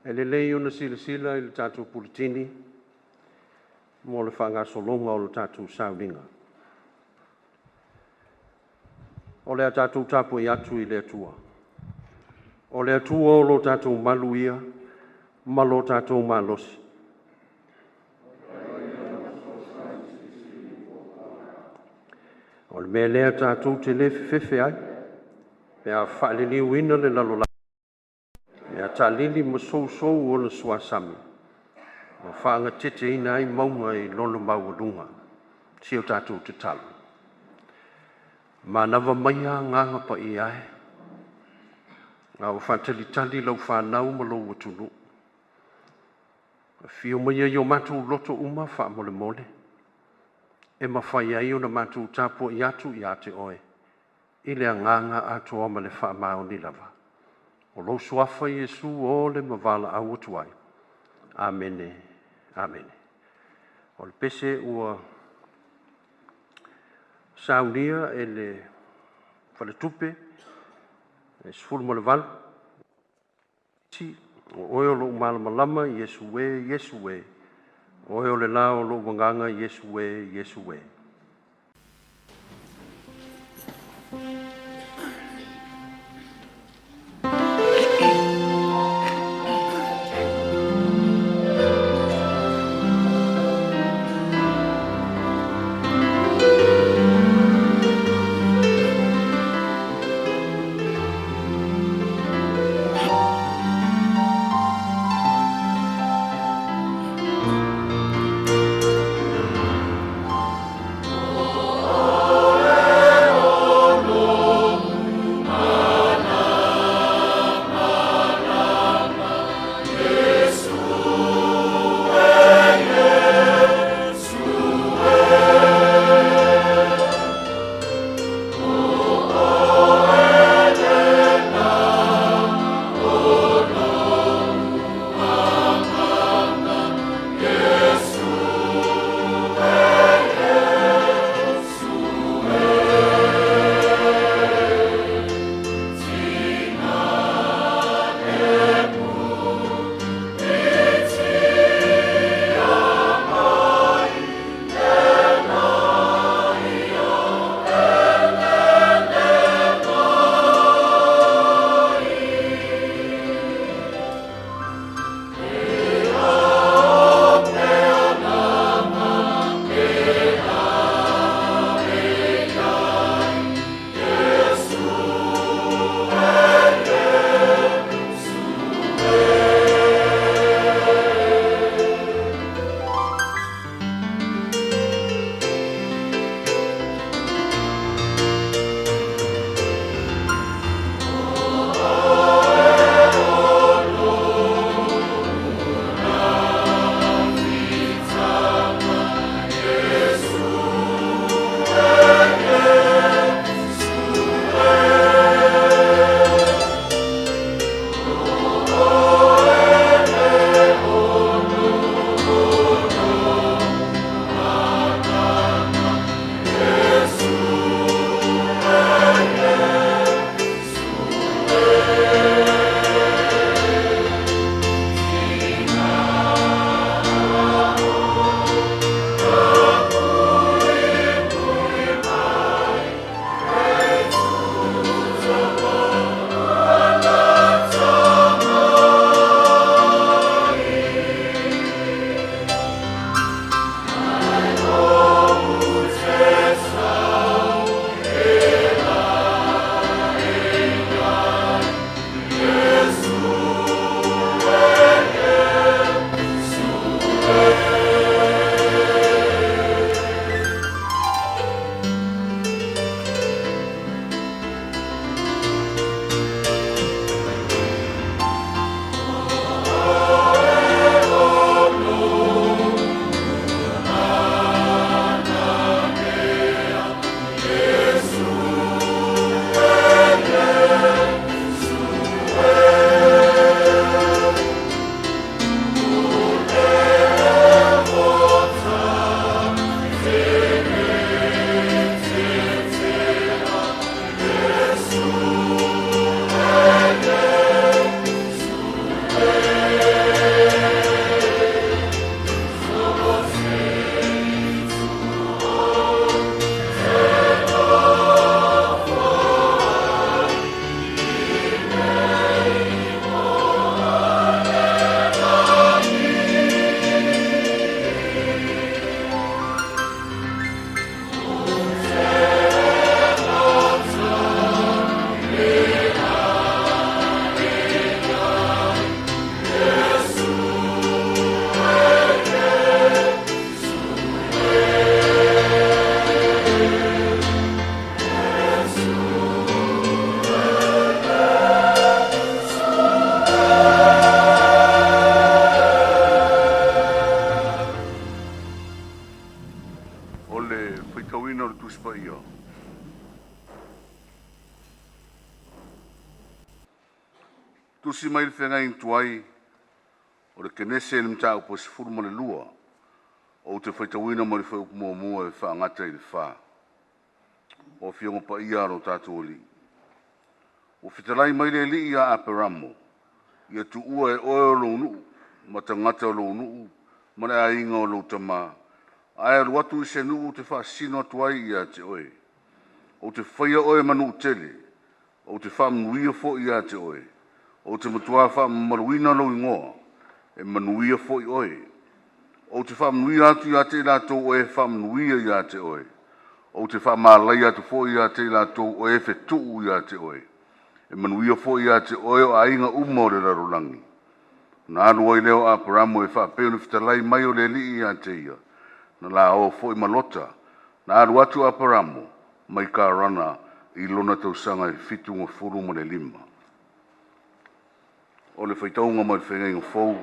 E le lei ona sila i le tātou puritini, mo le whangasolonga o le tātou Sauniga. O le a tātou tapu i atu i le atua. O le atua o lo tātou maluia, ma lo tātou malosi. O le mea lea tātou te le fefe ai, mea whaelili uina le lalola. Mea tālili ma sou o le suasami. Ma whaanga tete ina ai maunga i lono maua sio tātou te talu. Ma nawa maia nganga pa i ai. Ngā o whātali lau whānau ma lo watunu. Fio maia i o mātou loto uma wha mole. E ma whai ai o na mātou tāpua i atu i ate oe. I lea nganga atu o ma le wha mao ni lava. O lo suafa Iesu o le mavala au atu ai. Amene. Amene. O le pese ua saunia e le whale tupe. E sifuru mo le valu. O oe o lo malama Iesu e. O e o le la o lo wanganga Iesu e. faitauina o le tusipaia. Tusi mai le whengai tuai o le kenese le mta upo se furu mo le lua o te faitauina mo le whai mua e whaangata i le wha. O fionga pa ia aro tātou li. O fitalai mai le li ia aperamo. Ia tu ua e oe o lo nuu, ma tangata o lo nuu, ma le ainga o lo tama. Ai alu atu i se nuu te wha sino tuai ia te oe. O te whaia oe manu tele, o te wha mnuia fo ia te oe. O te matua wha maruina lo ingoa, e manuia fo i oe. O te wha mnuia atu ia te lato oe wha mnuia ia te oe. O te wha maalai atu fo ia te lato oe fe tuu ia te oe. E manuia fo ia te oe o ainga uma o le rarolangi. Na alu oi leo a paramo e wha peo ni fitalai mai o le li ia te ia. Na la o fo i malota. Na alu atu a paramo mai ka rana i lona tausanga i fitu ngā furu mo le lima. O le whaitaunga mai le whengai ngā fau.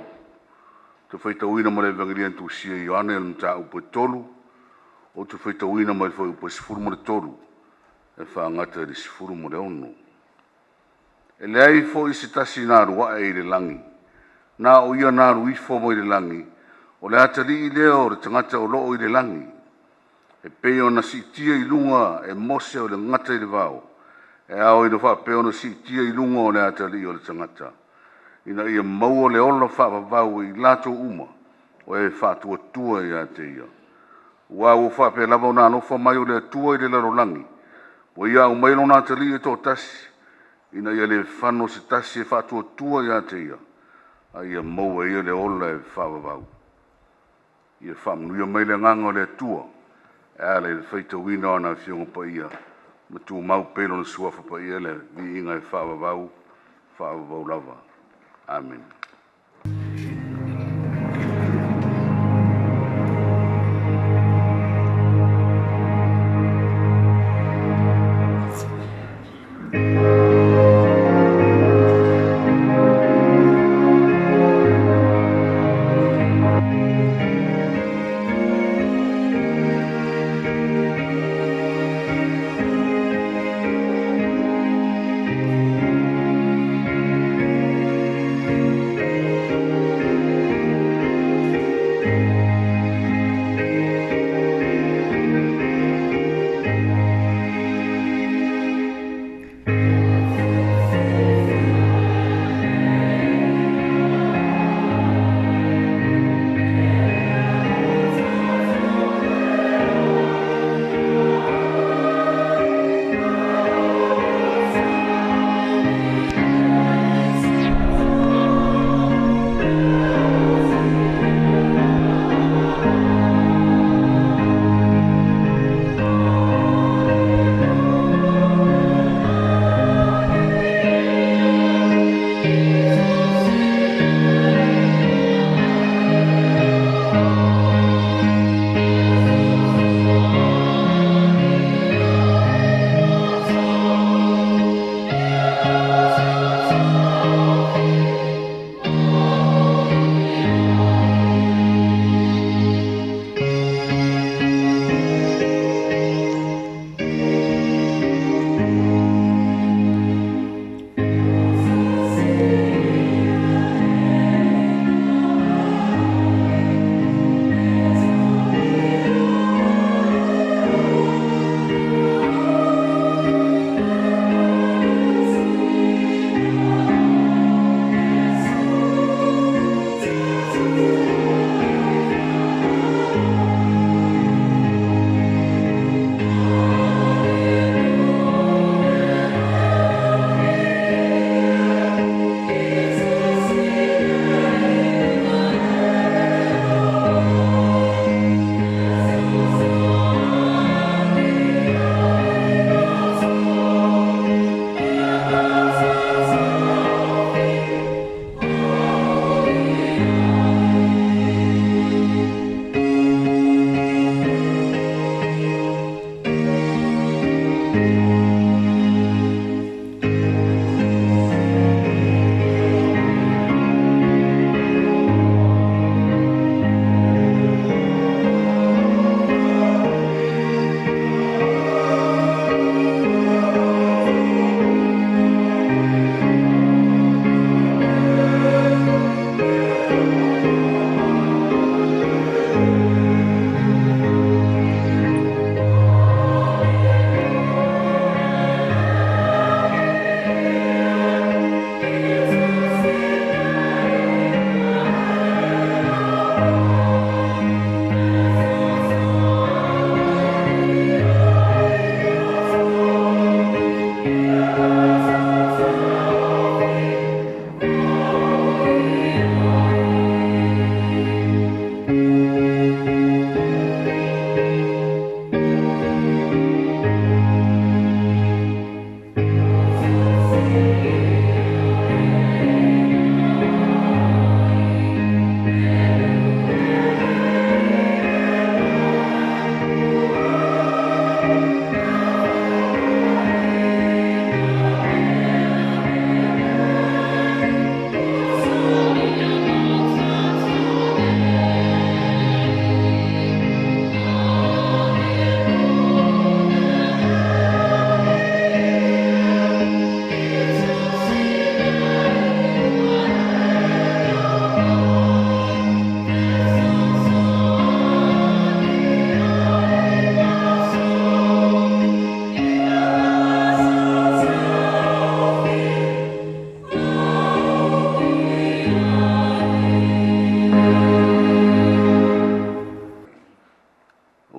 Te whaitauina mai le evangelian tu sia Ioane le mta upo tolu. O te whaitauina mai le whai upo sifuru mo le tolu. E whaangata i le sifuru mo le ono. E le ai fo i se tasi nā rua e le langi. Nā o ia nā rui fo mo i le langi. O le atari i leo o le tangata o loo i le langi. E peo na si tia i lunga e mose o le ngata i le vau. E ao i le wha peo na si tia i lunga o le atari o le tangata. Ina ia mau o le ola wha vau i lato uma. O e wha tua tua i a te ia. Ua o wha pe lava o nā nofa mai o le tua i le laro langi. O ia o mailo nā tali e tō tasi. Ina ia le whano se tasi e whatua tua ia te ia. A ia maua ia le ola e whawawau. Ia whamnuia mai le nganga le tua. E ale le whaita wina o na fionga pa ia. Ma tu mau pelo na suafa pa ia le vi inga e whawawau. Whawawau lava. Amen.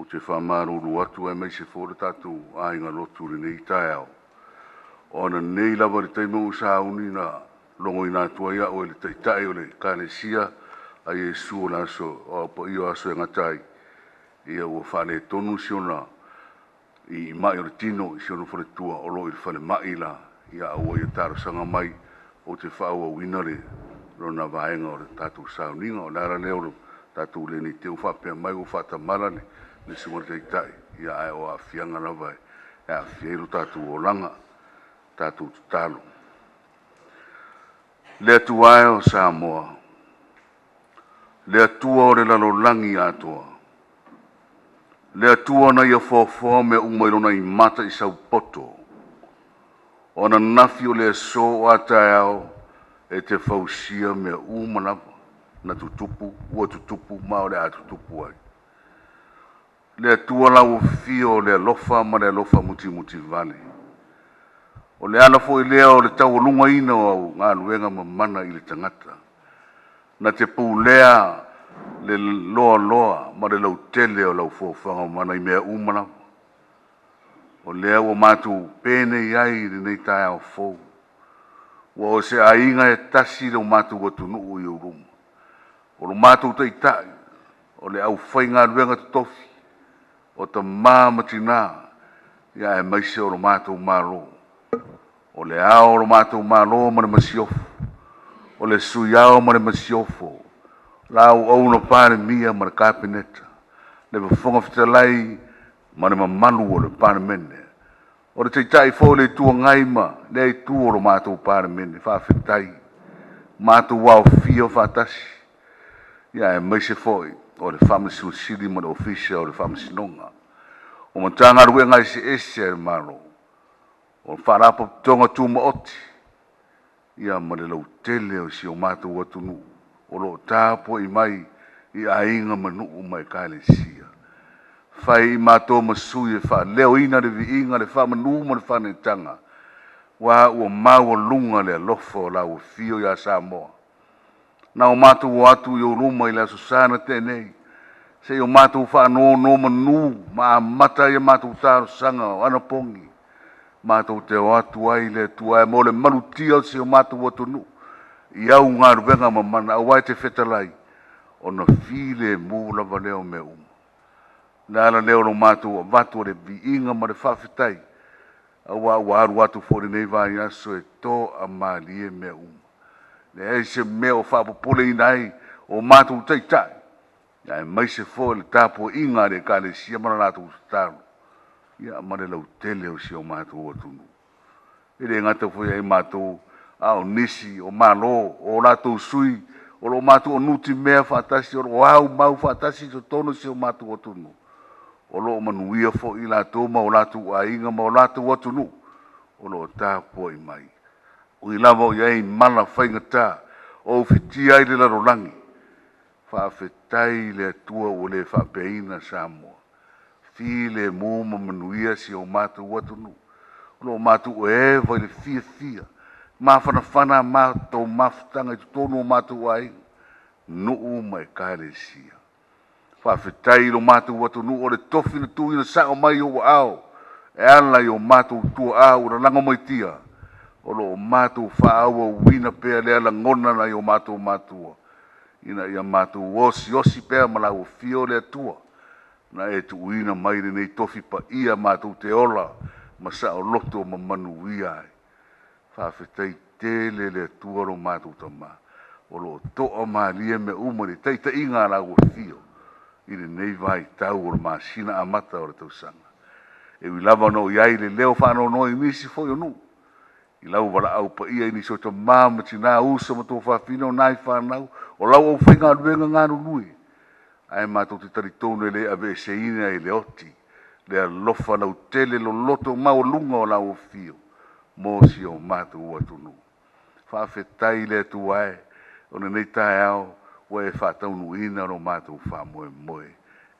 o te whamaruru atu e mai se fōra tātou ainga lotu re nei tae au. Ona nei lava le teimo o sauni na longo ina tua ia o le teitai o le kālesia a Iesu o laso o pa io aso e ngatai ia ua whale tonu siona i mai o le tino i siona whare tua o lo i whale mai la ia aua ia Talosaga mai o te whaua winare rona vaenga o le tātou Sauniga o lara leo tātou le ni te u whapea mai o whatamala le sunga teitai ia ai o a fianga lava e a fieru tātou o langa tātou talo. Le atua o Samoa, le atua o le lalolangi atoa, le atua na ia fōfō me umairona i mata i sau poto, o na nafi o le so o atae au e te fausia me umanawa na tutupu, ua tutupu, ma o le a tutupu ai. Le atua la o fio le alofa ma le alofa muti muti vale. O le ana fo i lea o le tau lunga ina o ngā luenga mamana i le tangata. Na te pū lea le loa loa ma le lau tele o lau fōwhanga mana i mea umana. O lea o mātou pēne iai le nei tae au fōu. O se ainga e tasi le o mātou atunu o i uruma. O lo mātou teitai, o le au whai ngā luenga totofi, o ta māmatina, ia e maise o lo mātou mālo. O le ao lo mātou mālo ma le masiofo, o le suyao ma le masiofo, lau au na pāre mia ma le kāpeneta, le wafonga fitalai ma le mamalu o le pāre mene. O le teitai fō le tua ngaima, le ai tua o lo mātou pāre mene, whawhetai, mātou wau fio whātasi, ia e maise fōi, o le whamasiu siri ma le ofisia o le whamasinonga. O matanga rue ngai se ese e malo. O wharapa tonga tūma oti. Ia ma le lau tele o si o mātou atunu. O lo tāpo i mai i ainga manu o mai kāle sia. Whai i mātou masui e wha leo ina le vi inga le wha manu ma le whane tanga. Wa ua mau lunga le alofa o lau fio ia Samoa. Na o mātou o atu i o ruma i la susana tenei. Se o mātou wha no manu ma mata i mātou Talosaga o Anapogi. Mātou te o atu ai le tua e mo le malutia se o mātou atunu. I au ngā ruwenga mamana au ai te whetalai. O na file mū lava leo me uma. Nāra leo no mātou o vatu o le vi inga ma le whawhetai. Au au aru atu fōre nei Vaiaso e tō a mālie me uma. Le ei se mea o whapopole inai o mātou teitai. Ia e mai se fō le tāpo inga le kāle sia mana nātou tāru. Ia ma le lau tele o si o mātou atunu. E le ngata fōi ai mātou au nisi o malo o lātou sui o lo mātou o nuti mea whātasi o lo au mau whātasi to tono si o mātou atunu. O lo manuia fō i lātou ma o lātou a inga ma o lātou atunu. O lo tāpo i mai. O i lava o iai mana whaingata o whitia i le larolangi. Whawhetai le atua o le whapeina Samoa. File mōma manuia si o mātou atunu. Lo mātou e vai le fia. Mawhana mātou mawhtanga i tonu o mātou ai. Nuu mai kāre sia. Whawhetai lo mātou atunu o le tofi na tui na sao mai o au. E ala i o mātou tua au na lango mai tia. O lo mātou whaaua wina pēr le ala ngona na i o mātou. Ina ia mātou osi pēr malau o fio le atua. Na e tu uina mai nei tofi pa ia mātou te ola. Ma sa o loto ma manu ia ai. Whawhetai tele le atua ro mātou tama. O lo toa mālia me umari. Teita inga la o fio. Ine nei vai tau o māsina amata o le tausanga. E wilava no iai le leo whano no i nisi foi o nu. I lau wala au pa ia ini so ta māmati nā usa ma tō whawhino nai whanau. O lau au whainga aduenga ngānu nui. Ai mātou te taritonu e le ave se ina e le oti. Le alofa lau tele lo loto mau lunga o lau fio. Mōsi o mātou atunu. Whawhetai le atu ai. O ne nei tae au. Wa e whataunu ina o mātou whamoe.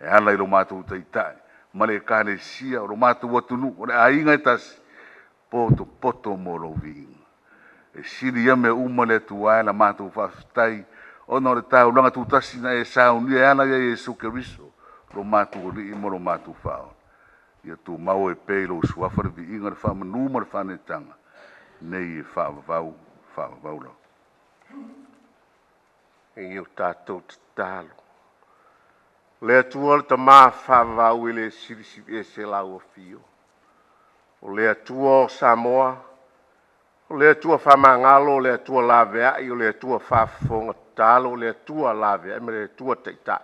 E ala i lo mātou teitai. Ma le kāne sia o mātou atunu. O le ainga e tasi. Poto mo lo vinga. E siri ia me uma le atu ai la mātou whawhetai. Ona o le tau langa tūtasi na e sauni e ana ia Jesu Keriso. lo mātou li mo lo mātou whao. Ia tū mau e pei lo suafa le vi inga le wha manuma le whanetanga. Nei e whaavavau lau. E iu tātou te tālo. Le atua le ta maa whaavavau e le sirisipi e se lau a fio. O le atua o Samoa, o le atua whamangalo, o le atua laweai, o le atua whaafonga talo, o le atua laweai, me le atua taitai.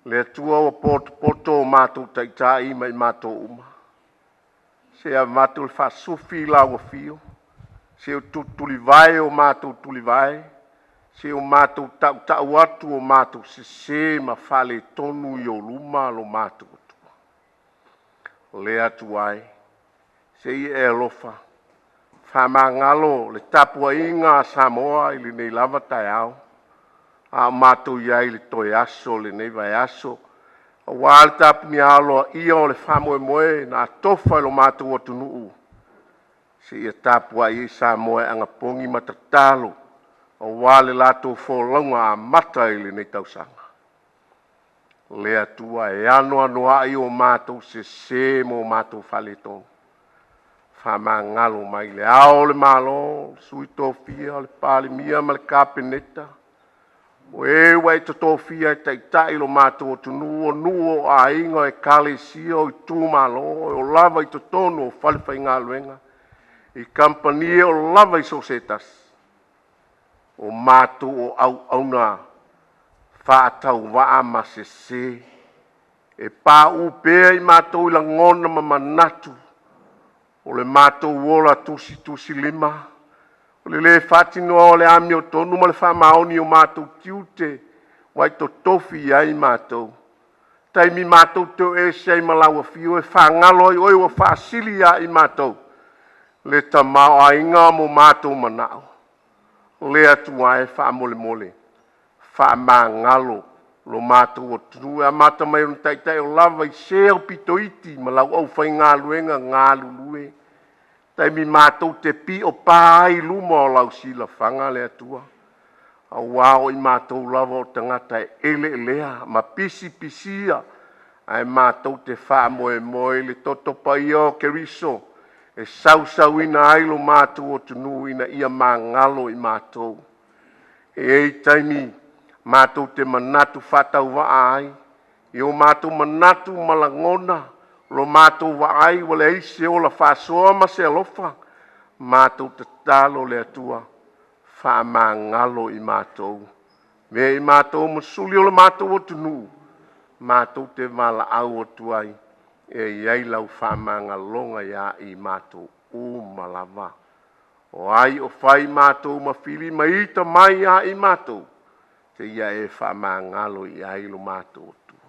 Le atua o poto o mātou taitai, mai mātou uma. Se a mātou le whaasufi lau a fio. Se o tulivai o mātou tulivai. Se o mātou tau atu o mātou se ma whale tonu i o luma lo mātou atua. Le atu ai. Se i e alofa. Whamangalo le tapua inga a Samoa i le nei lava tai au. A mātou iai le Vaiaso le nei Vaiaso. A wāle tapu ni aloa ia o le whamoe moe na tofa lo mātou atu nuu. Se i a tapua i Samoa e Anapogi matatalo. O wale lato fōlaunga a mata i le nei tausanga. Le atua e ano ai o mātou se mo mātou whale tonu. Whamangalo mai le ao le malo, sui tōwhia, le pāle mia ma le kāpeneta. O e wai to tōwhia e taitai lo mātou o tunuo, nuo a inga e kale sia o i tū malo, o lava i to tonu o whalewhai ngā luenga. I kampania o lava i sosetas. O mātou o auna whaatau waa ma se. E pā upea i mātou i la ngona ma manatu. O le mātou wola tusi lima. O le whatinoa o le ami o tonu ma le whamaoni o mātou kiute. Wai to tofi ai mātou. Taimi mātou teo e sei malaua fio e whangalo i oi o whaasili ai mātou. Le tamao a inga mo mātou manao. Le atua e whaamole mole. Whaamangalo lo mātou o tunu. A mata mai o taitai o lava i seo pitoiti ma lau au whai ngā luenga ngā lulue. Tai mi mātou te pi o pāi luma o lau sila whanga le atua. A wāo i mātou lava o tangata e ele lea ma pisia. Ai mātou te whaamoe moe le totopa ia o keriso. E sau ina ai lo mātou o tunu ina ia mangalo i mātou. E ei taimi mātou te manatu whatau wa ai. I o mātou manatu malangona. Lo mātou wa ai wale eise o la whasoa ma se alofa. Mātou te talo le atua. Whaamangalo i mātou. Me i mātou masuli o le mātou o tunu. Mātou te wala au o tuai. E iai lau whamangalonga ia i mātou o malava. O ai o whai mātou mawhiri maita mai ia i mātou. Te ia e whamangalo i ai lo mātou o tua.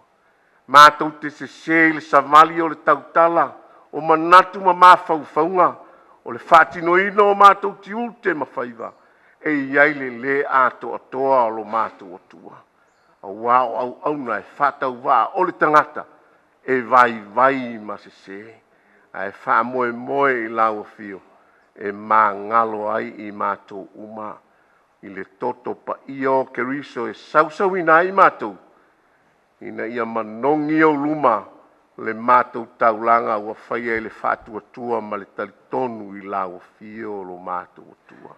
Mātou te se le savali o le tautala. O manatu ma mawhauwhaunga. O le whatinoina o mātou tiute mawhaiva. E iai le ato atoa o lo mātou o tua. A wao au auna e whatau wā o le tangata. E vai ma se. Ai whamoe i lau fio. E mā ngalo ai i mātou uma. I le toto pa io keriso e sausau ina i mātou. Ina ia manongi o luma. Le mātou taulanga ua whaia i le whatua tua ma le talitonu i lau fio lo mātou tua.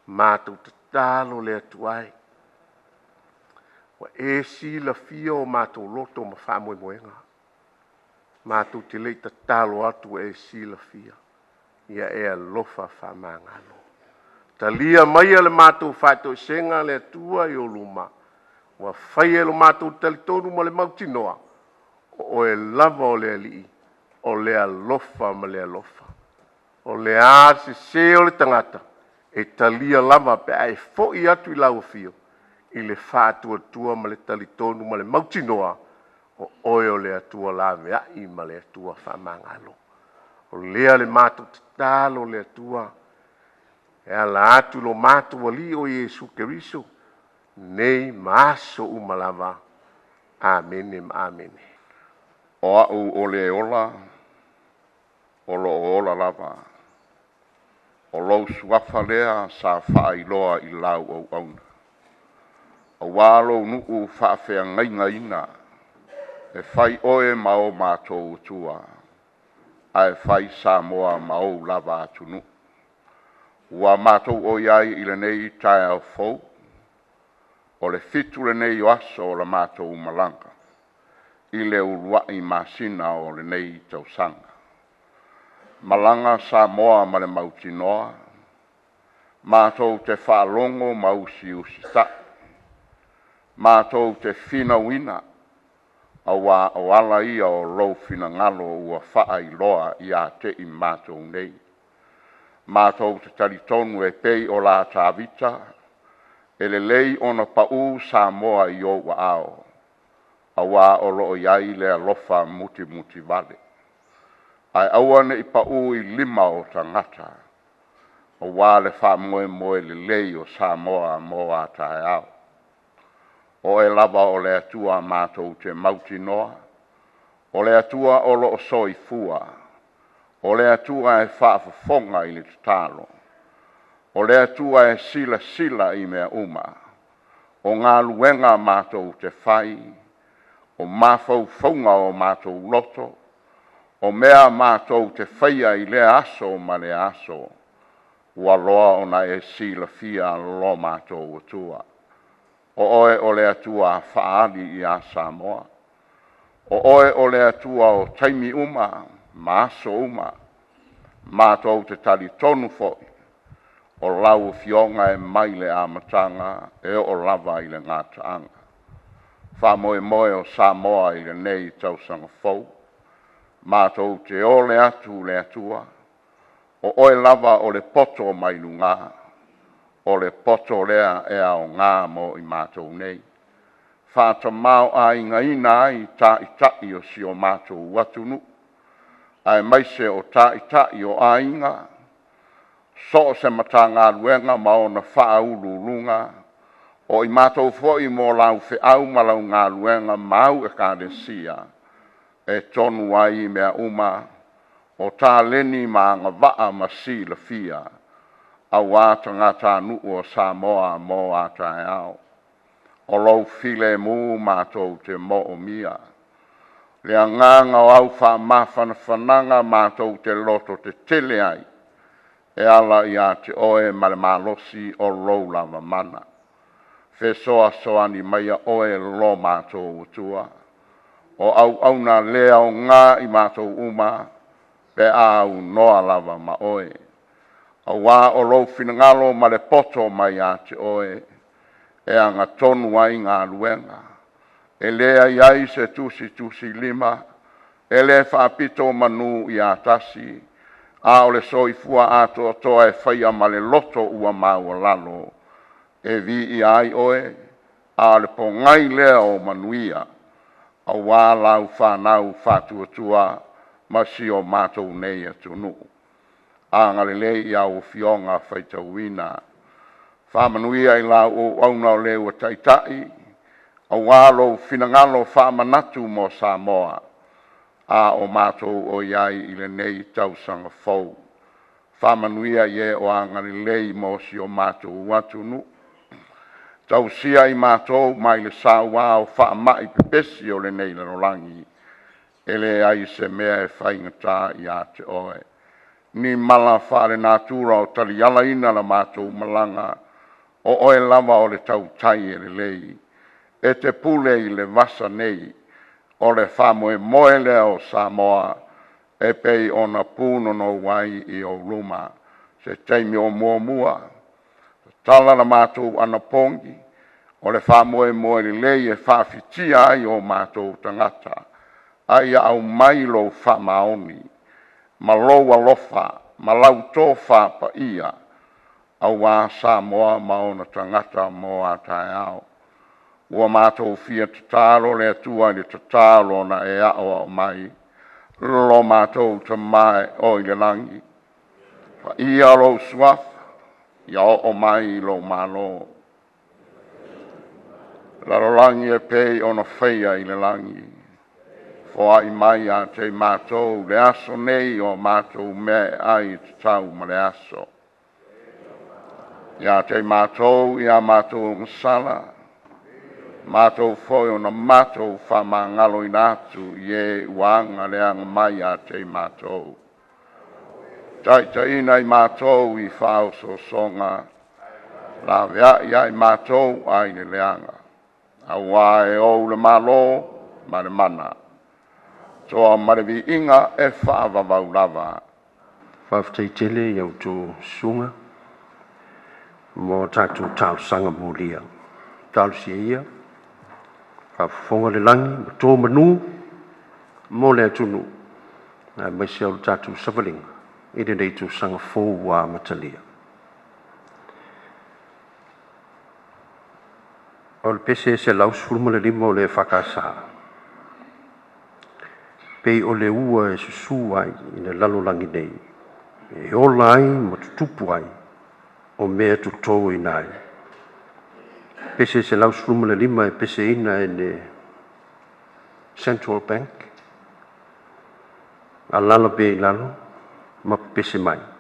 Mātou te talo le atuai. Wa e si la fio o mātou loto ma whamoe moenga. Mātou te leita talo atu e sila fia. Ia e alofa whamangalo. Talia mai le mātou whato senga le atua i o luma. Wa whaia lo mātou talitonu ma le mautinoa. O e lava o le alii. O le alofa ma le alofa. O le a se o le tangata. E talia lava pe ai fo i atu i lau fio. I le whatua tua ma le talitonu ma le mautinoa. O oe o le atua lawe ai ma le atua whamangalo. O lea le mātou te talo le atua. E ala atu lo mātou wali o Iesu Keriso. Nei maaso umalava. Amene ma amene. O au o le ola. O lo ola lava. O lo suafa lea sa whaailoa i lau au auna. O walo nuku whaafea ngai ina. E whai oe ma o mātou tua. Ai whai Samoa ma o lava atunu. Ua mātou o iai i le nei tae au fou. O le fitu le nei o aso o le mātou malanga. I le urua i masina o le nei tausanga. Malanga Samoa ma le mautinoa. Mātou te whaalongo mausi usita. Mātou te whina wina. Awa o ala ia o rou whina ngalo ua wha i loa i a te i mātou nei. Mātou te taritonu e pei o la tāvita. E le lei ona pau Samoa i o wa ao. Awa o loo iai le alofa muti muti vale. Ai awane i pau i lima o tangata. Awa le wha moe moe le lei o Samoa mo a tae ao. O e lava o le atua mātou te mauti noa. O le atua o loo soi fua. O le atua e whaafafonga i le talo. O le atua e sila sila i mea uma. O ngā luenga mātou te whai. O mafau fonga o mātou loto. O mea mātou te whaia i le aso ma le aso. Ua loa ona e sila fia lo mātou atua. O oe o le atua whaali i a Samoa. O oe o le atua o taimi uma, maaso uma. Mātou te tali tonu foi. O lau fionga e maile a matanga e o lava i le ngātaanga. Wha moe moe o Samoa i le nei tausanga fou. Mātou te o le atu le atua. O oe lava o le poto mai lunga. O le poto lea e ao ngā mo i mātou nei. Whāta mau a inga ina ai ta i tai o si o mātou watunu. Ai maise o ta i tai o a inga. So se mata ngā luenga mao na wha ulu lunga. O i mātou foi mo lau fe au malau ngā luenga mau e kāre sia. E tonu ai mea uma. O tā leni ma ngā waa ma si la fia. A wāta ngata nu o Samoa mo a tae ao. O lou file mu mātou te mo o mia. Lea nganga o au wha mawhana whananga mātou te loto te tele ai. E ala i a te oe male malosi o lou lava mana. Fesoa soani maia oe lo mātou utua. O au na lea o ngā i mātou uma. Pe au noa lava ma oe. A wā o rou finangalo ma le poto mai a te oe, e anga tonu ai ngā luenga. E lea iai se tusi lima, e le faapitoa manu i a tasi, a o le soifua a toa e whaia ma le loto ua mau lalo, e vi i ai oe, a le po ngai lea o manuia, a wā lau whanau whatuatua, ma si o mātou nei atunu. Anga le lei i au fionga whaita wina. Whamanuia i lau o auna o leo a taitai, a wālo finangalo whamanatu mo Samoa, a o mātou o iai i le nei tausanga fou. Whamanuia i e o anga le lei mo si o mātou watunu. Tausia i mātou mai le sawa o whaamai pepesi o le nei lanolangi, ele ai se mea e whaingata i a te oe. Ni mala whaare nātura o tali ala ina la mātou malanga o oe lava o le tau tai e le lei. E te pule i le vasa nei o le whamoe moe lea o Samoa e pei o na puno no wai i o luma se teimi o mua mua. Tala la mātou Anapogi o le whamoe moe le lei e whaafitia ai o mātou tangata. Ai au mailo whamaoni. Ma loa lofa, ma lau tō whapa ia, au wā Samoa maona tangata mo a tae ao. Ua mātou fia tatalo le atua le tatalo na e ao o mai, lo mātou ta mai o i le langi. Fa ia lo suaf, ia o mai lo malo. La langi e pei ona whaia i le langi. Foa i mai a te mātou le aso nei o mātou me ai te tau ma le aso. Ia te mātou i a mātou ngasala. Mātou foi o na mātou whamangalo i nātu i e wanga leanga mai a te mātou. Tai nei mātou i whao so songa, la vea ia i mātou ai ne leanga. A wā e o le malo, ma le mana. Toa marevi inga e whaavavau lava. Whaaftei tele i au tō sunga, mō tātou Talosaga mōlia. Talosia ia, whaafonga le langi, ma tō manu, mō le atunu. Mai se au tātou savalinga, i le nei tō sanga fōu wā matalia. O le pese se laus fulma le lima o le whakasā. Pei o le ua e susu ai i le lalolangi nei. E ola ai ma tutupu ai o mea tutou i nai. Pese se laus fulma le lima e pese ina e le Central Bank. A lala pe i lalo ma pese mai.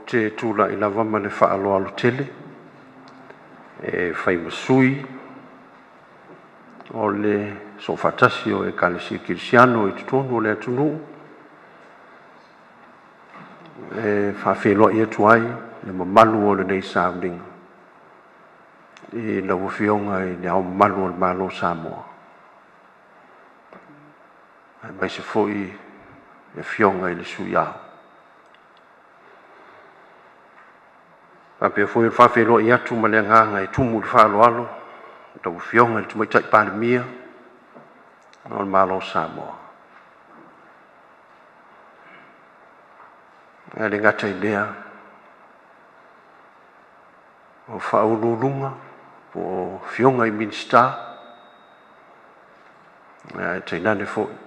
te tula i lava ma le whaaloalo tele, e whai masui, o le so fatasi o e kalesi kirisiano i tutonu o le atunu, e whawhiloa i atu ai, le mamalu o le nei Sauniga, i la wafionga i le au mamalu o le malo Samoa. Ai mai se foi e fionga i le sui au. Ape foi whawhiloa i atu ma le nganga i tumu le whaaloalo, la wafionga i tumaitai palemia, o le malo Samoa. E le ngata i lea, o whaululunga, o fionga i minsta, e te nane foi.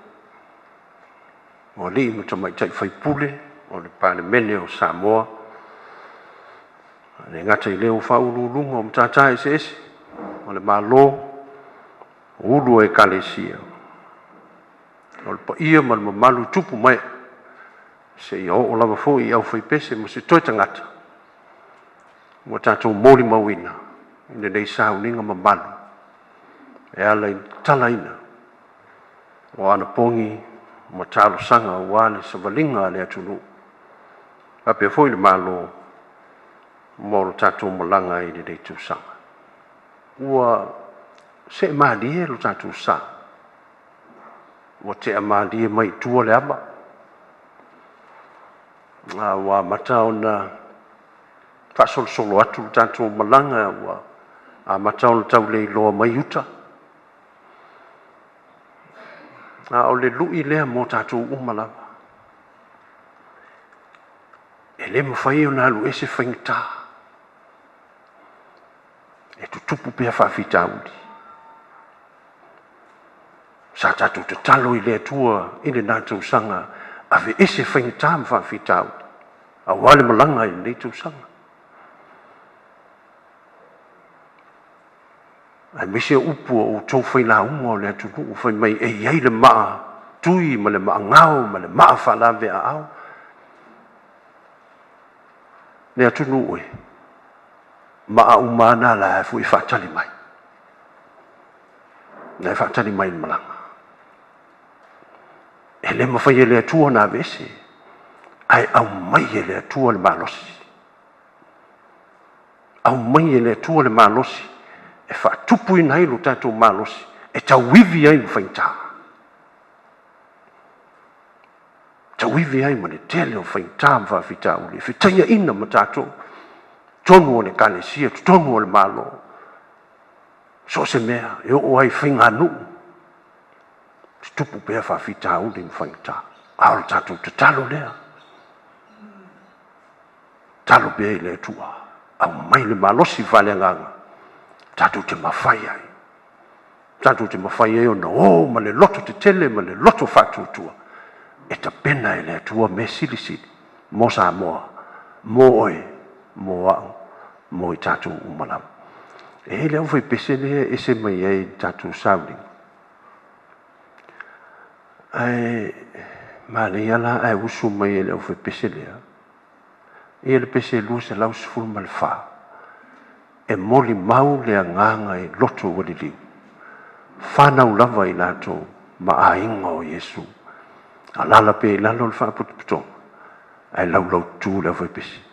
O li mo tamai tai whaipule, o le palemene o Samoa, le ngata i leo whaululunga o mtatai se ese, o le malo, ulu e kalesia. O le pa ia ma le mamalu tupu mai, se i o lava foi i au whaipese mo se toi tangata. Mo tātou mōli mawina, ina nei Sauniga mamalu, e ala i talaina, o Anapogi, mo Talosaga o wale sa valinga le atunu. Ape foi le malo, mo lo tātou malanga i le nei tūsanga. Ua se malie lo tātou sa, o te amalie mai tua le ama, wa matao na whasolsolo atu tātou malanga wa a matao na tau le loa mai uta. O le lui lea mo tātou umalawa. E le mawhai o nā lu ese whaingta. E tutupu pia whawhita uli. Sa tātou te talo i lea tua i le nātou sanga ave ese whaingta ma whawhita uli. A wale malanga i le tau sanga. Ai mese upu o tau whai la unga o le atunu, whai mai e iei le maa tui, ma le maa ngau, ma le maa whalawe a au. Le atunu ue, maa umana la e fui whaatali mai. Nei whaatali mai malanga. E le mawhai e le atua na vese, ai au mai e le atua le malosi. Au mai e le atua le malosi. E wha tupu i nei lo tātou malosi, e tau wivi ai whainta. Tau wivi ai ma le tele o whainta ma whawhita uli. Whitaia ina ma tātou, tonu o le kalesia, tonu o le malo. So se mea, e o ai whainganu. Tupu pia whawhita uli ma whainta. Aole tātou te talo lea. Talo pia i le tua. Au mai le malosi whale nganga. Tātou te mawhai ai. Tātou te mawhai ai o na o, ma le loto te tele, ma le loto whātutua. E ta pena e le atua me sili sili. Mo Samoa, mo oe, mo au, mo i tātou umalam. E le au whai pese lea e se mai ai tātou Sauniga. Ai, ma le iala ai usu mai e le au whai pese lea. E le pese lua se lau sifuru ma le whaa. E moli mau le nganga i loto wali liu. Whanau lava i lato ma a inga o Yesu. A lala pe i lalo le whaaputuputong. Ai lau tū le vai pesi.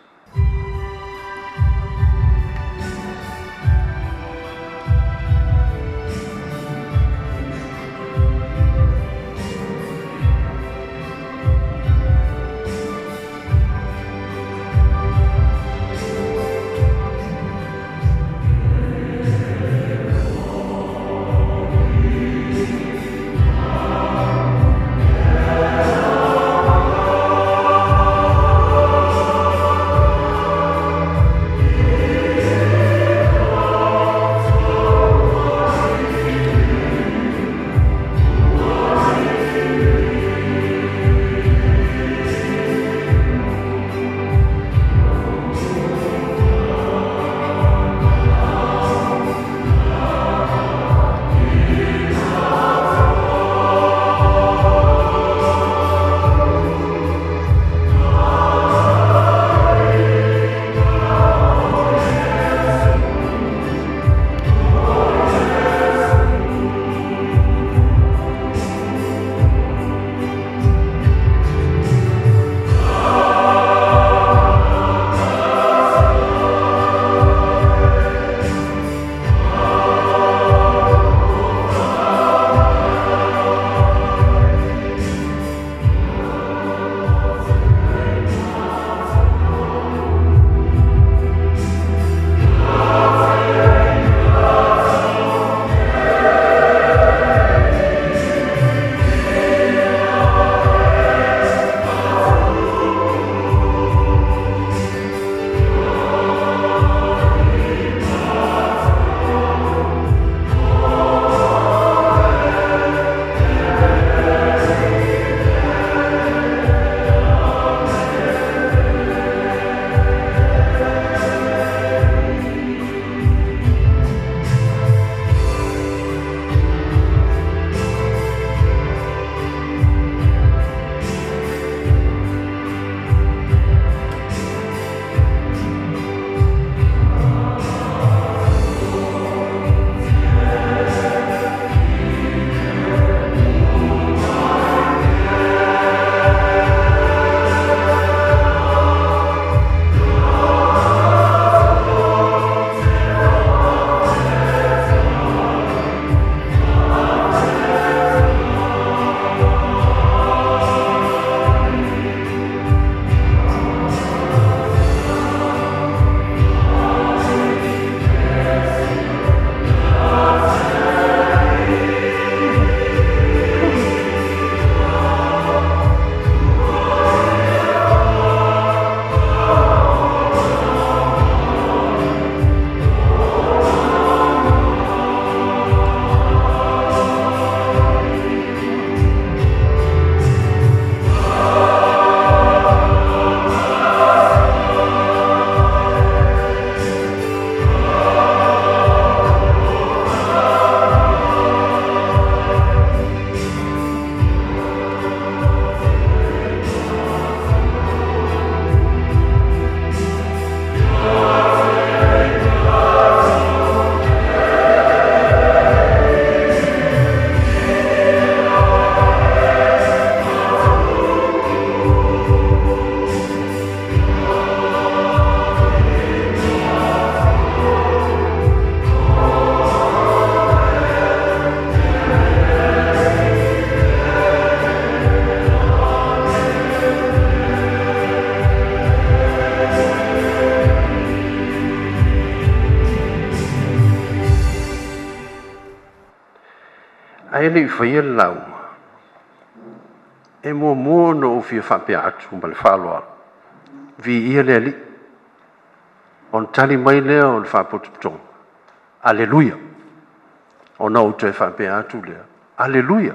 Ai le whaia lau. E mua no o fia whapea atu ma le whaaloa. Vi ia le li. On tali mai lea o le whapotutonga. Aleluia. O na o te whapea atu lea. Aleluia.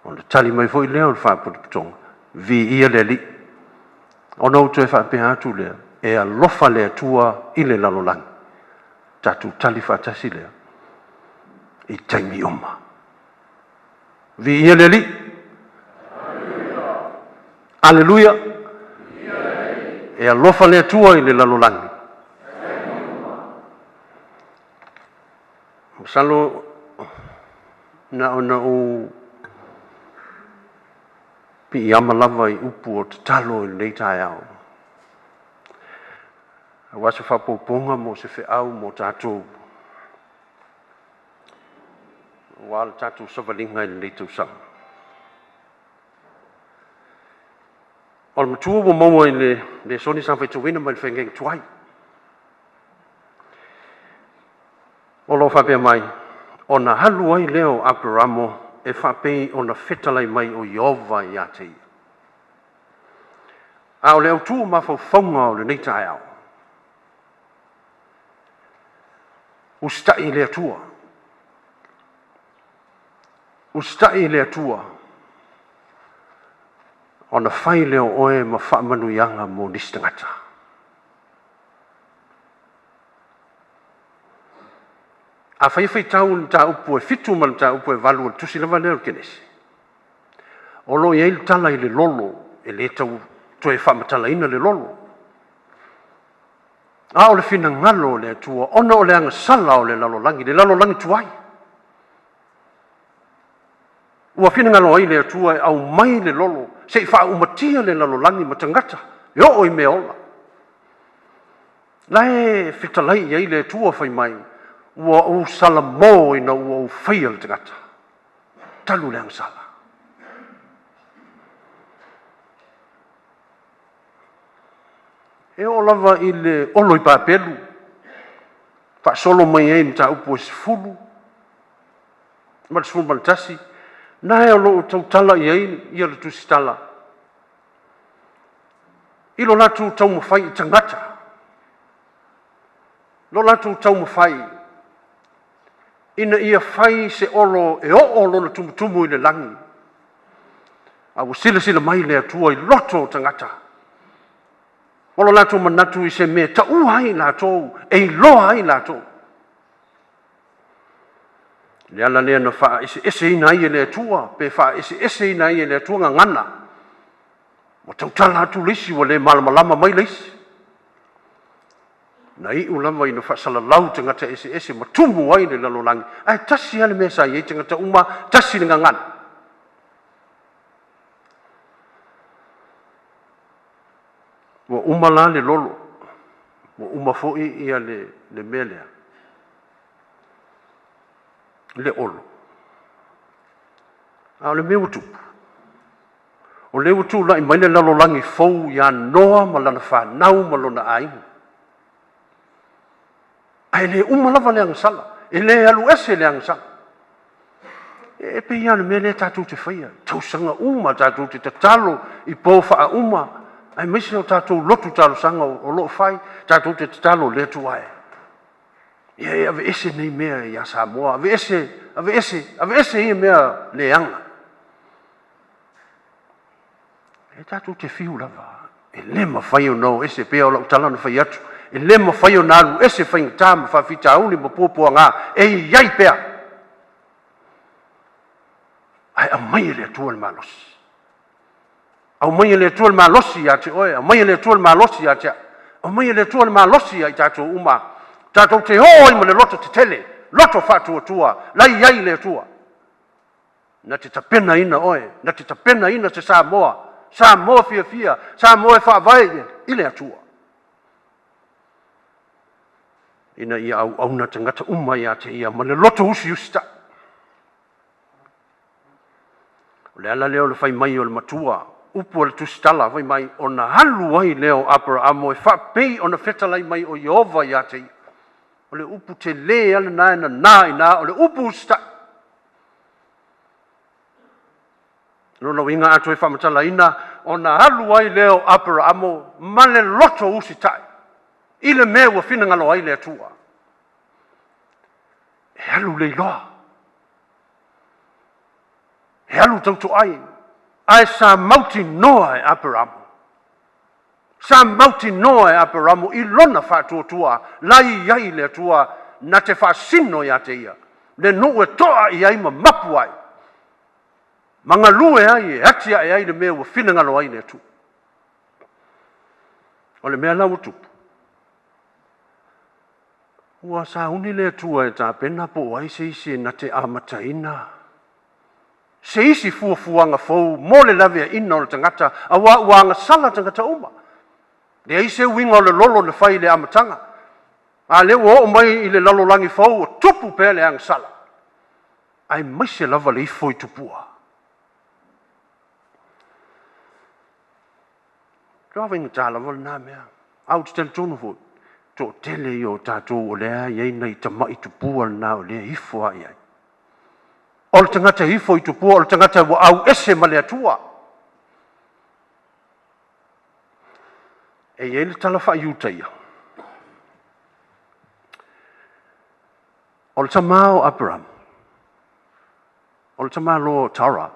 O le tali mai foi lea o le whapotutonga. Vi ia le li. O na o te whapea atu lea. E alofa lea tua i le lalolang. Tatu tali whatasi lea. I taimi oma. Vi ia le li. Aleluia. E alofa lea tua i le lalolangi. Salo na ona o pi ama lava i upu o te talo i nei tae au. Wa se whapoponga mo se au mo tātou. Wa le tātou savalinga i nei tau sang. O le matua mo maua i le soni sa whaituwina mai le whengeng tuai. O lo whapea mai, o na halu ai leo Abramo e whapei o na whetalai mai o Iova i atei. A o leo tū mawhau whaunga o le neita ai au. Ustai lea tua. Ustai lea tua. O na whai leo oe ma whaamanu ianga mo nistangata. A whai tau ni tā upu e fitu man tā upu e valu o tusi lava leo kenesi. O lo iei tala i le lolo, e le tau to e whamatala ina le lolo. A o le fina ngalo le tua, ona o le anga sala o le lalolangi tuai. Ua fina ngalo ai le tua au mai le lolo, se i wha umatia le lalolangi matangata, yo o i mea ola. Lae fitalai iei le tua whai mai, ua o salamo ina ua o whaia le tangata. Talu le sala. E o lava i le olo i pāpelu. Wha solo mai e mta upo e sifulu. Ma le sifulu maltasi. Na e o lo tau tala i ei, ia le tusi tala. I lo latu tau mawhai i tangata. Lo latu tau mawhai ina ia whai se olo e o olo na tumutumu i le langi. A o sila mai lea tua i loto tangata. Olo lato manatu i se mea ta hai lato, e i loa hai lato. Le ala lea na wha ese ina i lea tua, pe wha ese ina i lea tua ngana. Mo tau tala atu lisi wa le malamalama mai lisi. Na i ulama ina whasalalau tangata ese matumu ai le lalolangi. Ai tasi ale mea sa i tangata uma tasi nga ngana. Wa uma la le lolo. Wa uma foi ia le melea. Le olo. A le meu tupu. O le utu la i mai le lalolangi fou ia noa ma lana whanau ma lona aimu. Ai le uma lava le angsala. E le alu ese le angsala. E pe ia me le tatu te whaia. Tausanga uma tatu te tatalo i pōwha uma. Ai misi o tatu lotu Talosaga o lo whai. Tatu te tatalo le tuae. Ia ave ese nei mea ia Samoa. Ave ese ia mea le anga. E tatu te fiu lava. E le ma whai o no ese pea o lau talana whai atu. E le ma whai o nalu ese whai ngata ma whawhita auli ma pōpua ngā. E iai pea. Ai a mai le atua le malosi. Au mai le atua le malosi a te oe. Au mai le atua le malosi a te. Au mai le atua le malosi a i tātou uma. Tātou te hoi ma le loto te tele. Loto whatua tua. Lai iai le atua. Na te tapena ina oe. Na te tapena ina te Samoa. Samoa fia. Samoa e whaavai i le atua. Ina ia au na tangata uma ia te ia. Ma le loto usi ta. O le ala leo le whai mai o le matua. Upu o le tusitala whai mai o na halu ai leo Abrahamo e whapei o na whetalai mai o Iova ia te ia. O le upu te le ala nā o le upu usta. Lona winga atu e whamatalaina o na halu ai leo Abramo male loto usi tai. Ile mea ua whina ngalo ai lea tua. E halu lei loa. E halu tautu ai. Ai sa mauti noa e Abramo. Sa mauti noa e Abramo I lona whātua tua. Lai iai lea tua na te whasino ia te ia. Le no e toa I ai ma mapu ai. Manga lue ai e atia e ai le mea ua whina ngalo ai lea tu. O le mea lau tupu. Ua sa uni lea tua e tā pena po ai se isi na te amataina. Se isi fuafuanga fau, mo le lawe a ina o le tangata, a ua anga sala tangata uma. Le ai se winga o le lolo le whai le amatanga. A le ua o mai I le lalolangi fau, o tupu pēr le anga sala. Ai mai se lava le ifo I tupua. Kua winga tā lava le nā mea. Au te tele tonu fo. Tō tele I o tātou o lea iei nei ta mai tupua le nā o lea ifo ai ai. O le tangata ifo I tupua, o le tangata wa au ese ma le atua. E iei le tala wha iutaia. O le tamao Abraham. O le tamalo Tara.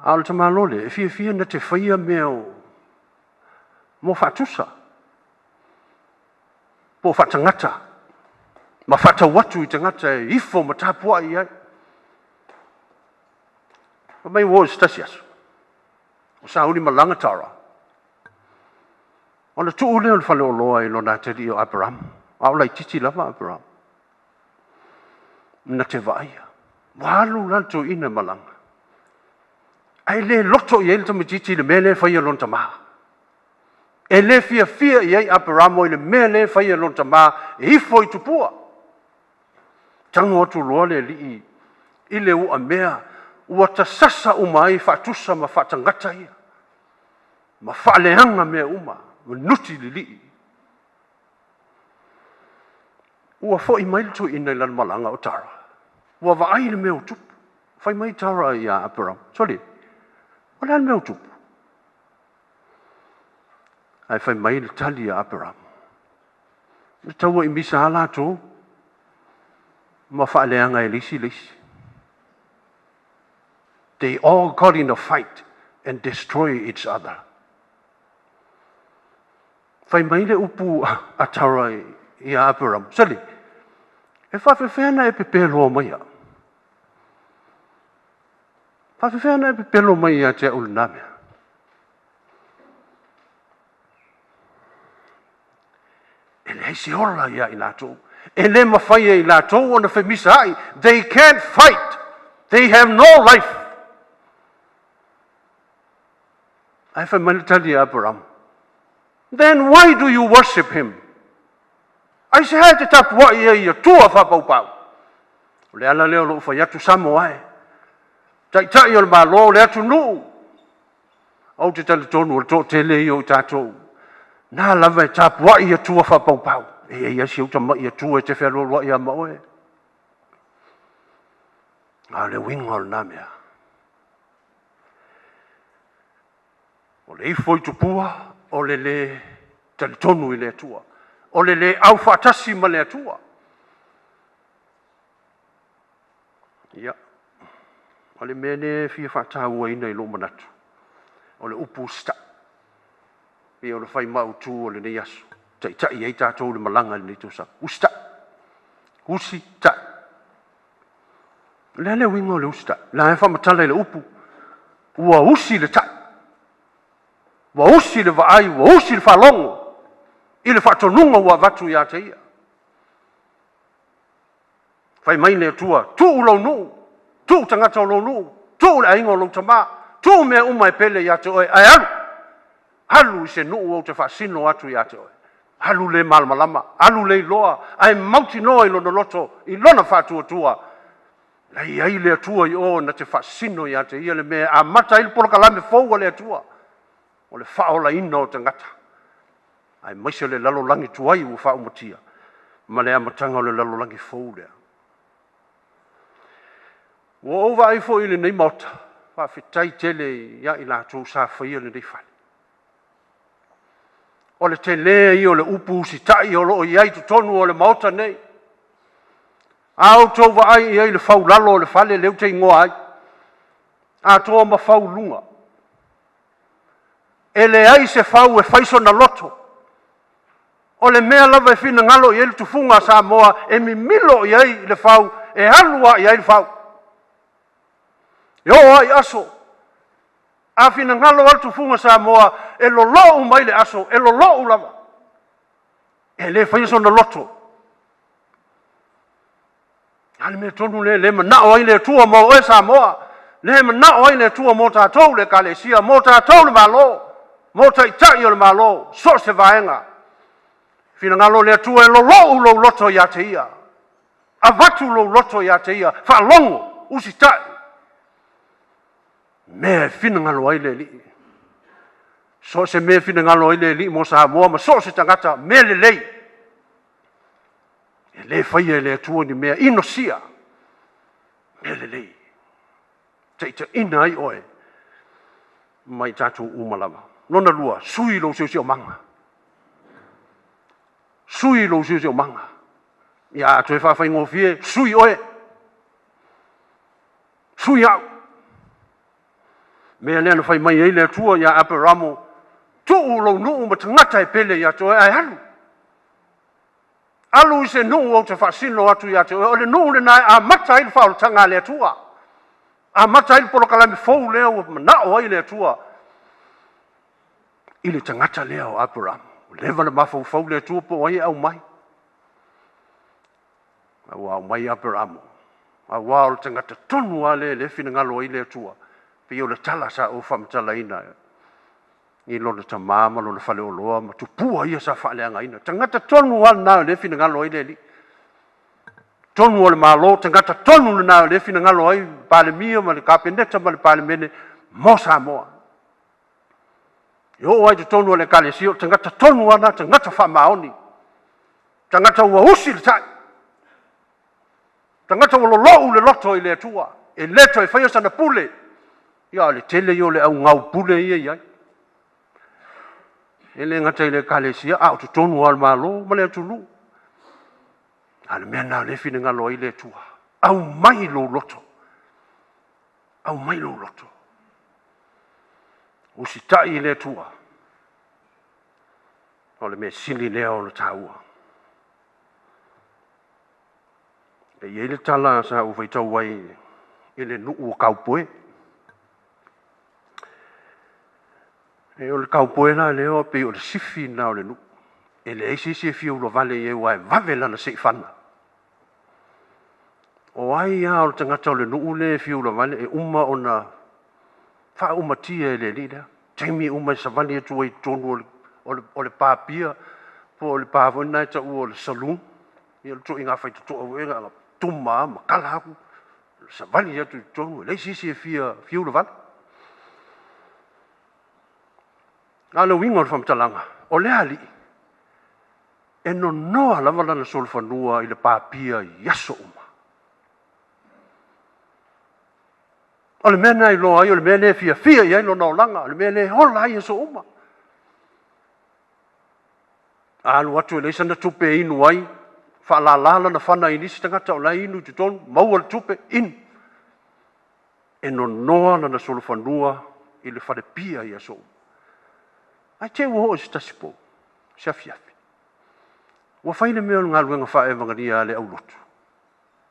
A le tamalo le, e fia na te whaia meo mo whatusa. Po whatangata. Ma whata watu I tangata e ifo ma tāpua I ai. Ma mai wo stasias. O sa uli malanga Tara. O le tuu leo le whale o loa I lona te rio Abraham. Au lai titi lava Abraham. Na te vaia. Walu lanto ina malanga. Ai le loto I ele tamatiti le mele whaia lon tamaha. E le fia I ai Abraham o le mele whaia lon tamaha. E ifo I tupua. Tango atu loa le li I le ua mea. Ua ta sasa uma ai whatusa ma whatangata ia. Ma whaaleanga mea uma. Ma nuti li li. Ua fo I mail tu ina lan malanga o Tara. Ua vaai le mea utupu. Fai mai Tara I a Abraham. Sorry. Wala le mea utupu. Ai fai mai le tali a Abraham. Le taua I misa ala tu. Ma whaaleanga e lisi lisi. They all got in a fight and destroy each other. Fai mai le upu a Tara I a Abraham. Sali. E whawhewhena e pepelo mai a. Whawhewhena e pepelo mai a te ulinamea. E le heisi ola ia I lātou. E le mawhaia I lātou o na whemisa ai. They can't fight. They have no life. Ai whai manitali Abraham. Then why do you worship him? Ai se hai te tapua ia tua whapaupau. Le ala leo lo whai atu Samoa-Aso. Tai o le malo le atu nuu. Au te tali tonu o tō tele I o tātou. Nā lava e tapua ia tua whapaupau. E ia si uta mai ia tua e te whero ia maoe. A le winga o le nāmea. O le ifo I tupua, o le tali tonu I le atua. O le au whaatasi ma le atua. Ia. O le mene fia whaatau ina I lo manatu. O le upu sta. E o le whai mau tū o le nei asu. Tai ei tātou le malanga le nitosa. Usta. Usi ta. Le winga o le usta. La e whamatala I le upu. Ua usi le ta. Wa usi le vaai, wa usi le whalongo. I le whatonunga ua vatu ia te ia. Whai mai le tua, tu ulau nuu, tu tangata ulau nuu, tu le ainga ulau tamā, tu mea umai pele ia te oe, ai alu. Alu I se nuu au te whasino atu ia te oe. Alu le malmalama, alu le loa, ai mauti noa I lona loto, I lona whatua tua. Lai ai le tua I o na te whasino ia te ia le mea, a mata I le polokalame fōua le tua. O le whaola ina o tangata. Ai maise le lalolangi tuai ua whaomatia. Ma le amatanga o le lalolangi fōu lea. Ua ova ai fo I le nei mauta. Whawhitai tele ia I lātou sa whaia le rifale. O le te lea I o le upu usitai o loo iai tu tonu o le maota nei. Au tau wa ai iai le whau lalo o le whale leu te ingoa ai. A toa ma whau lunga. E le ai se whau e whaiso na loto. O le mea lava e whina ngalo I ele tufunga Samoa e mi milo iai le whau e halua iai le whau. Yo ai aso. A whina ngalo al tufunga Samoa e lo loo mai le aso, e lo loo lava. E le whaiso na loto. Ale me tonu le manao ai le tua mo e Samoa. Le manao ai le tua mo tātou le kalesia, mo tātou le malo. Mo taitai o le malo, so se vaenga. Whina ngalo le tua e lo loo loto ia te ia. A vatu lo loto ia te ia, wha longo, usi tai. Me whina ngalo ai le li. So se me whina ngalo ai le li mo Samoa, ma so se tangata me le lei. E le whaia le tua ni mea inosia. Me le lei. Te ita ina ai oe. Mai tātou umalama. Nona lua, sui lo sio manga. Sui lo sio manga. Ia atu e whawhai ngofie, sui oe. Sui au. Mea lea na whai mai eile atua ia aperamo. Tuu lo nuu ma tangata e pele ia toe ai halu. Alu I se nuu au te whasino atu ia te o le nuu le nai a mata ili whao tanga le atua. A mata ili polo kalami fau lea o manao ai le atua. Ili tangata lea o aperamo. Lewa na mafau fau le atua po ai au mai. Au mai aperamo. Au le tangata tonu a le whina ngalo ai le atua. Pe o le tala sa o whamatala ina. I lona ta mama, lona whale o loa, ma tupua ia sa whaleanga ina. Tangata tonu ala nao le whina ngalo ai le li. Tonu o le malo, tangata tonu le nao le whina ngalo ai, pale mia, ma le kapeneta, ma le pale mene, mo Samoa. Yo ai te tonu o le kalesio, tangata tonu ana, tangata whamaoni. Tangata ua usi le tai. Tangata ua lolou le loto I le atua. E leto e whaia sana pule. Ia le tele yo le au ngau pule ia iai. E le ngata I le kalesia, au tu tonu al malo, ma le atulu. Ale mea nā le whina ngalo I le atua. Au mai lo loto. Au mai lo loto. Usi tai I le atua. O le mea sili lea o le tāua. E iei le tala sa u whaitau wai I le nuu o kaupoe. E o le kaupoe la leo pe o le sifi na o le nuu. E le eisi si e fia ulo vale I e wai vave lana se whana. O ai ia o le tangata o le nuu le fia ulo vale e uma o na wha umatia e le li lea. Taimi uma I savani atu ai tonu o le pāpia po o le pāwina e ta u o le saloon. I o le tō inga whaitutu au e nga tuma ma kalaku. Savani atu tonu le eisi si e fia ulo vale. Ala winga o le whamtalanga, o le ali, e no noa lava lana solfanua I le pāpia yaso uma. O le mea nai loa ai, o le mea le fia iai lo naolanga, o le mea le hola ai yaso uma. Alu atu e leisa na tupe inu ai, whaalalala na whana inisi tangata o lai inu te tonu, maua le tupe inu. E no noa lana solfanua I le whare pia yaso uma. Ai te ua ho si tasipo, si afiafi. Ua whaine mea o ngā luenga whae wangania le au lotu.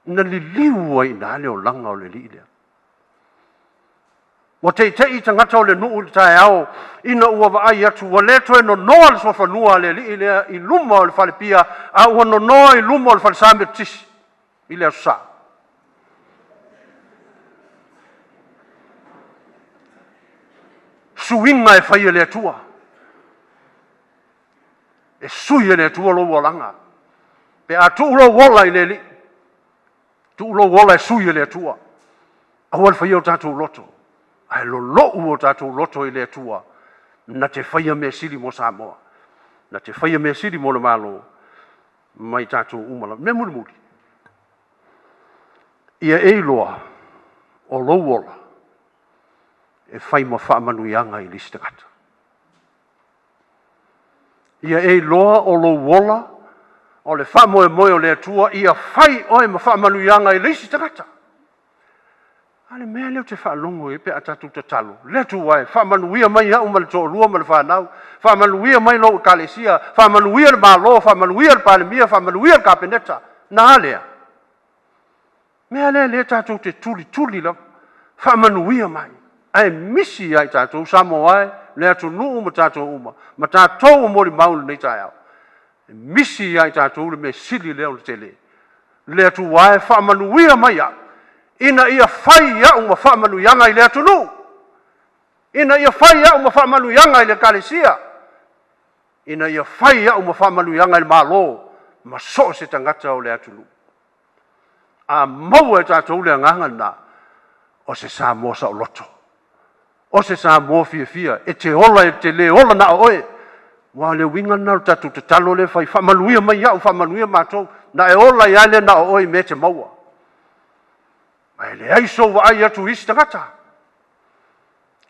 Na li liu ai na le o langa o le li lea. Ua te I tangata o le nuu le tae ao, ina ua waai atu, ua leto e no noa le sofanua le li lea I luma o le whale pia, a ua no noa I luma o le whale sāme tisi, I lea sa. Suinga e whaia le atua. E sui e le tua lo walanga. Pe a tu lo wala I le li. Tu lo wala e sui e le tua. A wal whaia o tātou loto. Ai lo o tātou loto I le tua. Na te whaia me siri mo Samoa. Na te whaia me siri mo le malo. Mai tātou umala. Me muri muri. Ia e loa. O lo wala. e fai ma faamanuiaga i lisi tagata ia e loa o lou ola o le faamoemoe o le atua ia fai oe ma faamanuiaga i lisi tagata a le mea leo te faalogo e pe a tatou tatalo le atua e faamanuia mai a'u ma le to'alua ma le fanau faamanuia mai lou ekalesia faamanuia le mālō faamanuia le palemia faamanuia le kapeneta na lea mea lea tatou te tulituli lava faamanuia mai ae misi ai tatou Samoa le atunuu ma tatou uma ma tatou mo le mau lenei taeao misi ai tatou le mea sili lea o le tele le atua e faamanuia mai a'u ina ia fai a'u ma faamanuiaga i le atunuu ina ia fai a'u ma faamanuiaga i le ekalesia ina ia fai a'u ma faamanuiaga i le mālō ma so se tagata o le atunuu a maua e tatou le agaga na o se Samoa-Aso loto o se Samoa fiafia e te ola e te lē ola na oe ua le uiga na o tatou tatalo le fai faamanuia mai a'u faamanuia matou na e ola ia le na oe me te maua ai le ai so ai atu isi tagata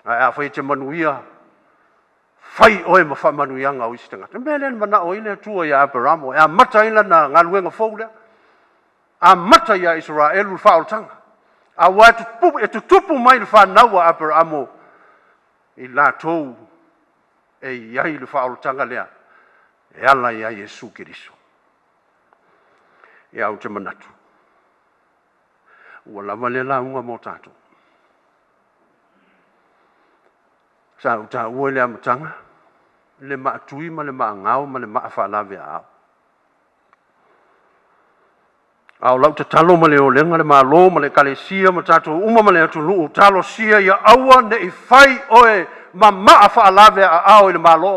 ai a fai te manuia fai oe ma faamanuiaga o isi tagata me le mana'o i le atua ia Aberamo e a mata ila na galuega fou lea a mata ia Israelu le fa'aolotaga a ua e tutupu mai le fanau a Aberamo i latou e iai le fa'aolotaga lea e ala iai Iesu Keriso ia au te manatu ua lava le lauga mo tatou sa u tāua i le amataga le ma'atui ma le ma'agao ma le ma'afa'alave a'ao ao lau tatalo ma le olega le mālō ma le ekalesia ma tatou uma ma le atunuu talosia ia aua ne'i fai oe ma ma'afa'alave a'ao i le mālō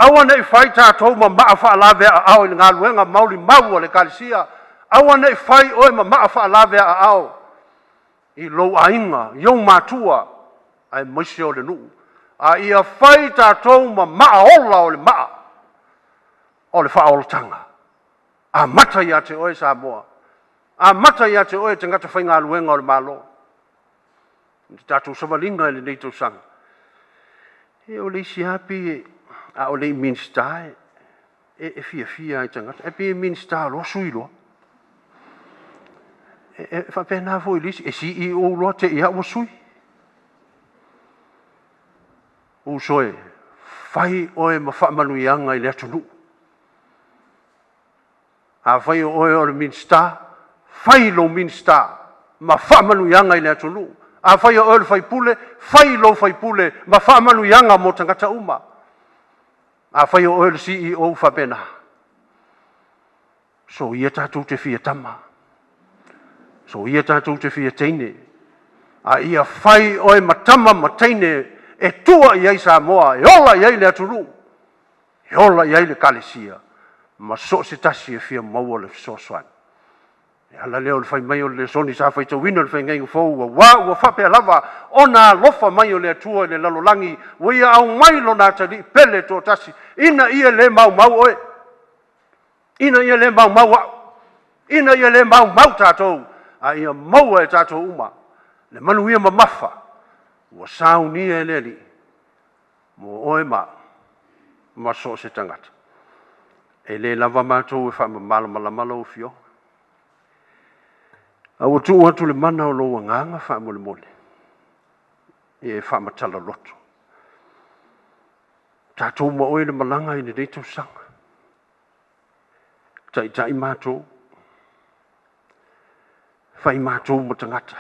aua ne'i fai tatou ma ma'afa'alave a'ao i le galuega mauli mau o le ekalesia aua ne'i fai oe ma ma'afa'alave a'ao i lou aiga iou matua ae maise o le nu'u a ia fai tatou ma ma'aola o le ma'a o le fa'aolotaga a mata ia te oe Samoa a mata ia te oe tagata faigaluega o le mālō te tatou savaliga i lenei tausaga e o le isi api a o le minista e fiafia ai tagata e pe minista losu iloa e faapena fo'i lisi e CEO loa te ia ua sui usoe fai oe ma faamanuiaga i le atunuu a fai oe o le minista fai lo minista ma faamanuiaga i le atunuu a fai oe le faipule fai lo faipule ma faamanuiaga mo tagata uma a fai oe le CEO faapena so ia tatou te fiatama so ia tatou te fiataine a ia fai oe matama mataine e tua i ai Samoa e ola i ai le atunuu e ola i ai le ekalesia ma so se tasi e fia maua le fesoasoani e ala lea o le fai mai o le soni sa faitauina o le faigaiga fou ua faapea lava ona alofa mai o le atua i le lalolagi ua ia au mai lona talii pele totasi ina ia le maumau oe ina ia le maumau a'u ina ia le maumau tatou a ia maua e tatou uma le manuia mamafa ua saunia e le ali'i mo oe ma so se tagata e lē lava matou e fa'amamalamalama fio aua tu'u atu le mana o lou agaga fa'amolemole e fa'amatala loto tatou ma oe le malaga i lenei tausaga ta'ita'i matou fai matou ma tagata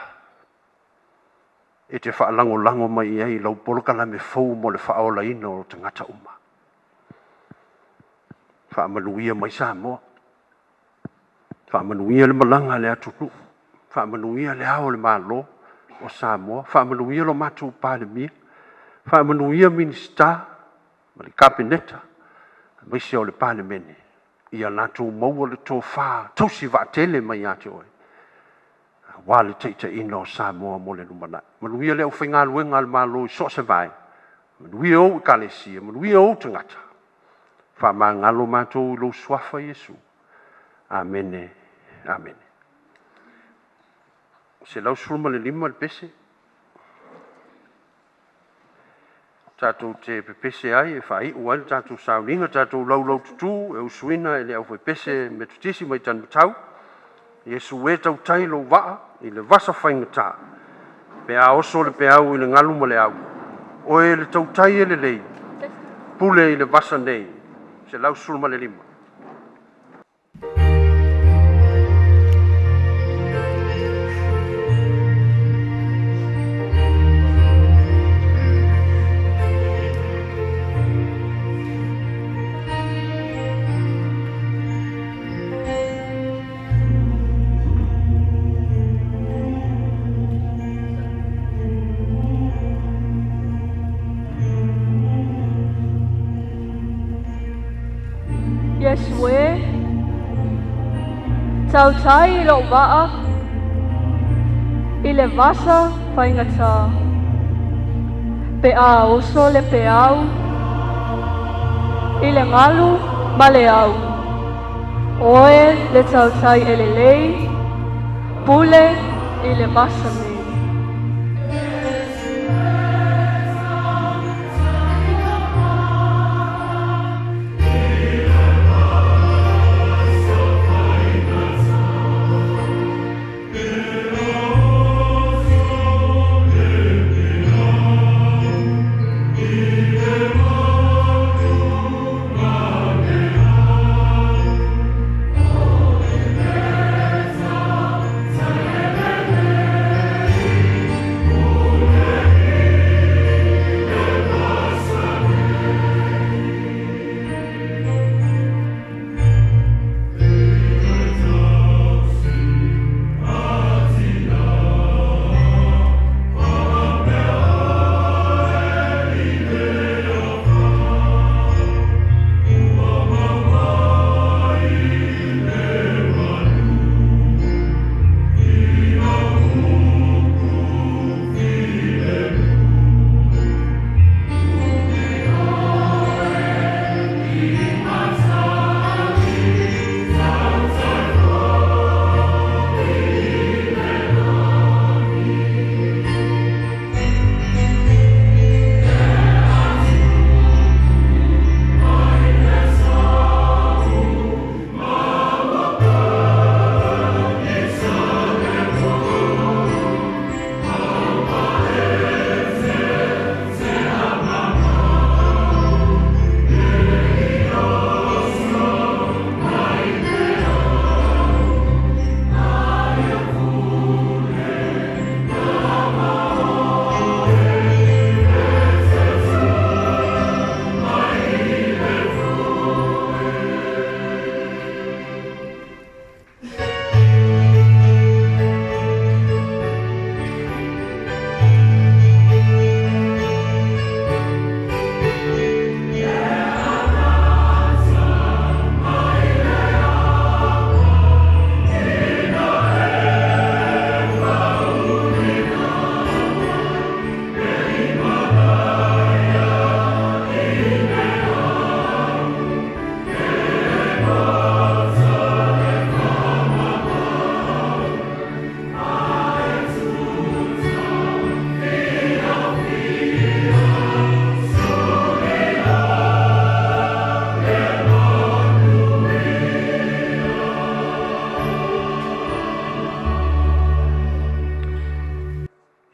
e te fa'alagolago mai ai lau polokalame fou mo le fa'aolaina o tagata uma fa'amanuia mai Samoa fa'amanuia le malaga le atunuu fa'amanuia le ao le mālō o Samoa fa'amanuia lo matou palemia fa'amanuia minista ma le kapeneta maise o le palemene ia latou maua le tofā tausi va'atele mai iā te oe ua le taʻitaʻina o Samoa mo le lumanaʻi manuia le au faigaluega a le mālō i so o se vae manuia ou ekalesia manuia ou tagata faamagalo matou i lou suafa Iesu amene amene se lau suluma le lima le pese Tātou te pepese ai e whai uai tātou Sauniga, tātou laulau tutu e usuina e le au pepese me tutisi mai tanu tau. Iesu e tau tai lo waa i le vasa whainga tā. Pe a oso le pe au i le ngalu ma le au. O e le tau tai e le lei. Pule i le vasa nei. Se lau sulu ma le lima. Yesue, tau tai lo waa, i le vasa whaingata. Pe a oso le pe au, i le ngalu ma le au. Oe le tau tai e le lei, pule i le vasa nei.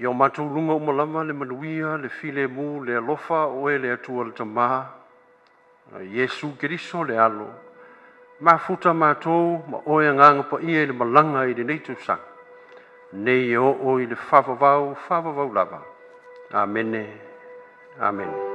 Ia o matulunga o malama le manuia, le file mu, le alofa o e le atua le tamaha. Iesu Keriso le alo. Mafuta mātou, ma oe nganga pa ia le malanga i le neitu sang. Nei o i le whawawau lava. Amene. Amen.